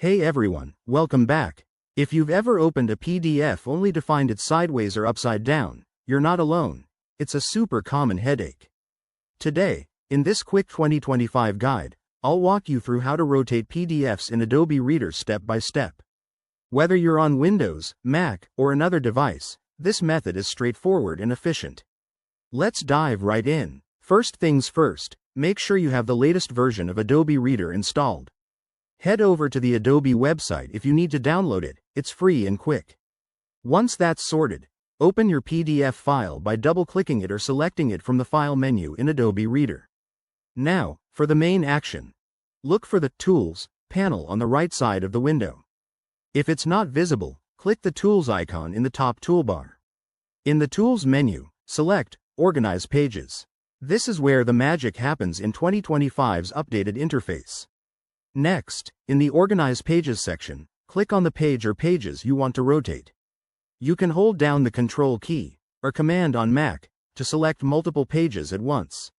Hey everyone, welcome back. If you've ever opened a PDF only to find it sideways or upside down, you're not alone. It's a super common headache. Today, in this quick 2025 guide, I'll walk you through how to rotate PDFs in Adobe Reader step by step. Whether you're on Windows, Mac, or another device, this method is straightforward and efficient. Let's dive right in. First things first, make sure you have the latest version of Adobe Reader installed. Head over to the Adobe website if you need to download it, it's free and quick. Once that's sorted, open your PDF file by double-clicking it or selecting it from the File menu in Adobe Reader. Now, for the main action. Look for the Tools panel on the right side of the window. If it's not visible, click the Tools icon in the top toolbar. In the Tools menu, select Organize Pages. This is where the magic happens in 2025's updated interface. Next, in the Organize Pages section, click on the page or pages you want to rotate. You can hold down the Control key, or Command on Mac, to select multiple pages at once.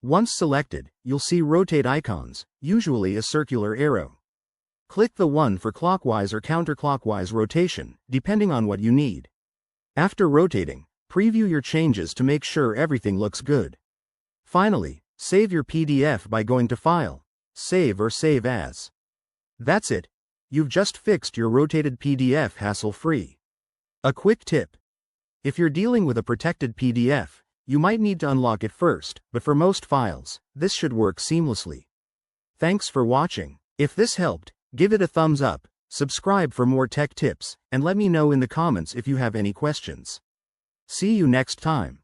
Once selected, you'll see rotate icons, usually a circular arrow. Click the one for clockwise or counterclockwise rotation, depending on what you need. After rotating, preview your changes to make sure everything looks good. Finally, save your PDF by going to File, Save or Save As. That's it. You've just fixed your rotated PDF hassle-free. A quick tip. If you're dealing with a protected PDF, you might need to unlock it first, but for most files, this should work seamlessly. Thanks for watching. If this helped, give it a thumbs up, subscribe for more tech tips, and let me know in the comments if you have any questions. See you next time.